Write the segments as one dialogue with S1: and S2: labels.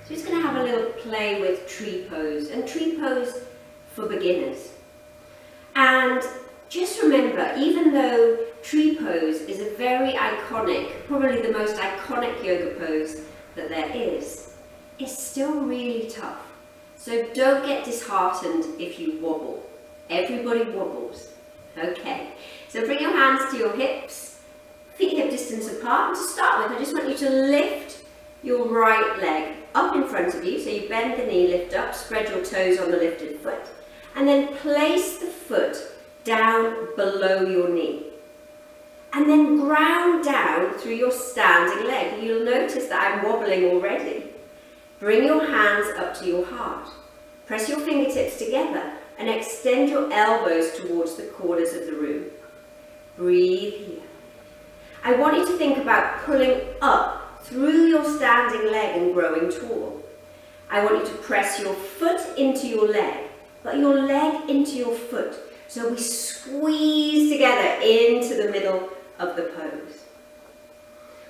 S1: So just going to have a little play with tree pose, and tree pose for beginners. And just remember, even though tree pose is a very iconic, probably the most iconic yoga pose that there is, it's still really tough. So don't get disheartened if you wobble. Everybody wobbles. Okay, so bring your hands to your hips, feet hip distance apart, and to start with I just want you to lift your right leg up in front of you, so you bend the knee, lift up, spread your toes on the lifted foot, and then place the foot down below your knee. And then ground down through your standing leg. You'll notice that I'm wobbling already. Bring your hands up to your heart. Press your fingertips together and extend your elbows towards the corners of the room. Breathe here. I want you to think about pulling up through your standing leg and growing tall. I want you to press your foot into your leg, but your leg into your foot. So we squeeze together into the middle of the pose.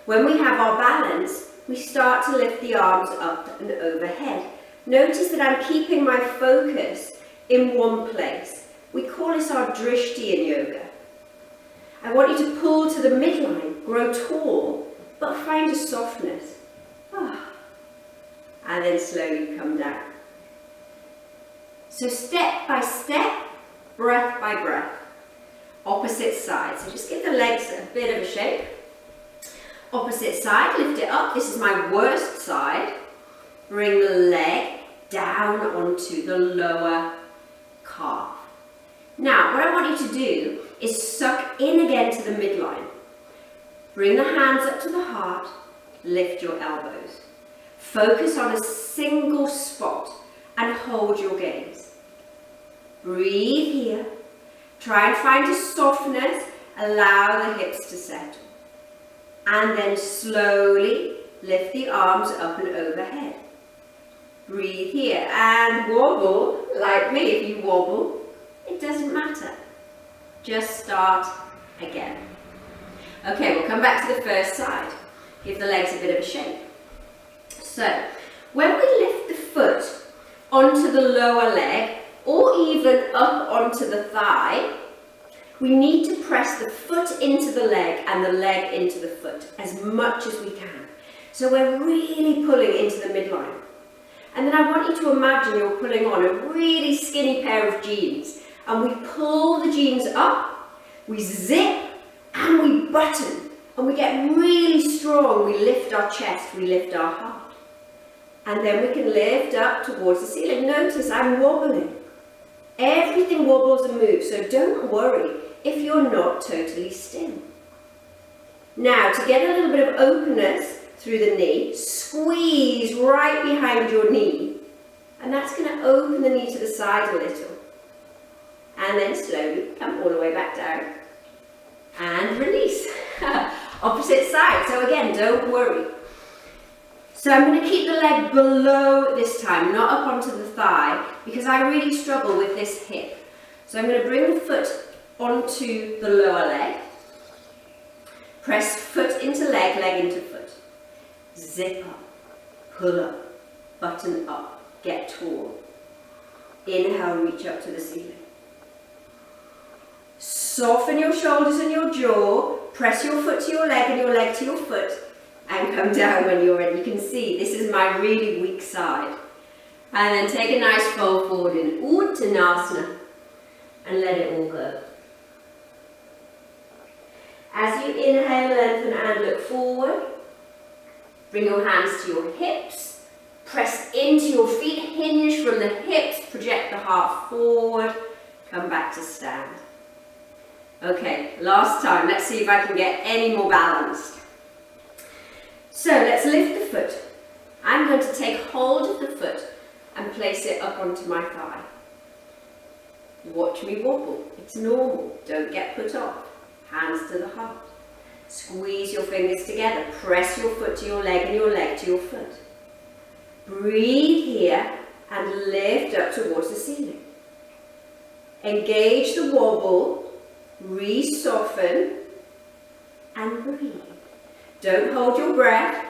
S1: When we have our balance, we start to lift the arms up and overhead. Notice that I'm keeping my focus in one place. We call this our drishti in yoga. I want you to pull to the midline, grow tall, but find a softness. And then slowly come down. So step by step, breath by breath. Opposite side. So just give the legs a bit of a shake. Opposite side, lift it up. This is my worst side. Bring the leg down onto the lower calf. Now, what I want you to do is suck in again to the midline. Bring the hands up to the heart. Lift your elbows. Focus on a single spot and hold your gaze. Breathe here. Try and find a softness. Allow the hips to settle. And then slowly lift the arms up and overhead. Breathe here and wobble like me. If you wobble, it doesn't matter. Just start again. Okay, we'll come back to the first side. Give the legs a bit of a shake. So, when we lift the foot onto the lower leg, or even up onto the thigh, we need to press the foot into the leg and the leg into the foot as much as we can. So we're really pulling into the midline. And then I want you to imagine you're pulling on a really skinny pair of jeans, and we pull the jeans up, we zip, and we button, and we get really strong. We lift our chest, we lift our heart. And then we can lift up towards the ceiling. Notice I'm wobbling. Everything wobbles and moves, so don't worry if you're not totally still. Now, to get a little bit of openness through the knee, squeeze right behind your knee, and that's going to open the knee to the side a little. And then slowly come all the way back down and release. Opposite side. So again, don't worry. So I'm going to keep the leg below this time, not up onto the thigh, because I really struggle with this hip. So I'm going to bring the foot onto the lower leg. Press foot into leg, leg into foot. Zip up, pull up, button up, get tall. Inhale, reach up to the ceiling. Soften your shoulders and your jaw. Press your foot to your leg and your leg to your foot. And come down when you're ready. You can see this is my really weak side. And then take a nice fold forward in Uttanasana and let it all go. As you inhale, lengthen and look forward. Bring your hands to your hips. Press into your feet. Hinge from the hips. Project the heart forward. Come back to stand. Okay, last time. Let's see if I can get any more balanced. So let's lift the foot. I'm going to take hold of the foot and place it up onto my thigh. Watch me wobble. It's normal. Don't get put off. Hands to the heart. Squeeze your fingers together. Press your foot to your leg and your leg to your foot. Breathe here and lift up towards the ceiling. Engage the wobble. Re-soften and breathe. Don't hold your breath.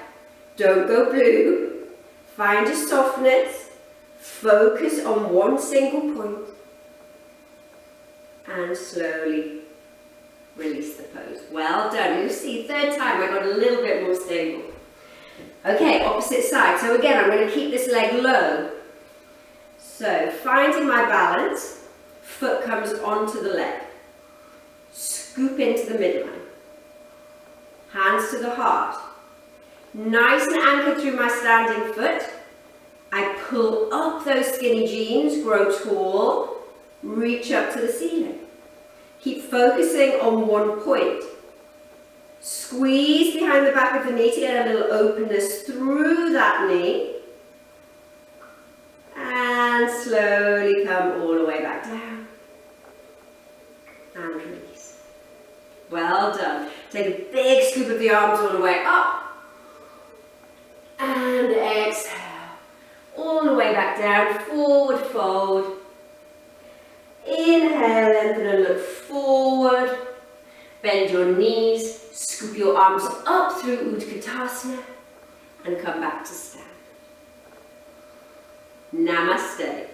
S1: Don't go blue. Find your softness, focus on one single point, and slowly release the pose. Well done. You'll see, third time I got a little bit more stable. Okay, opposite side. So again, I'm going to keep this leg low. So finding my balance, foot comes onto the leg. Scoop into the midline. Hands to the heart. Nice and anchored through my standing foot. I pull up those skinny jeans, grow tall, reach up to the ceiling. Keep focusing on one point. Squeeze behind the back of the knee to get a little openness through that knee. And slowly come all the way back down. And release. Well done. Take a big scoop of the arms all the way up. And exhale. All the way back down, forward fold. Inhale, lengthen and look forward. Bend your knees, scoop your arms up through Utkatasana and come back to stand. Namaste.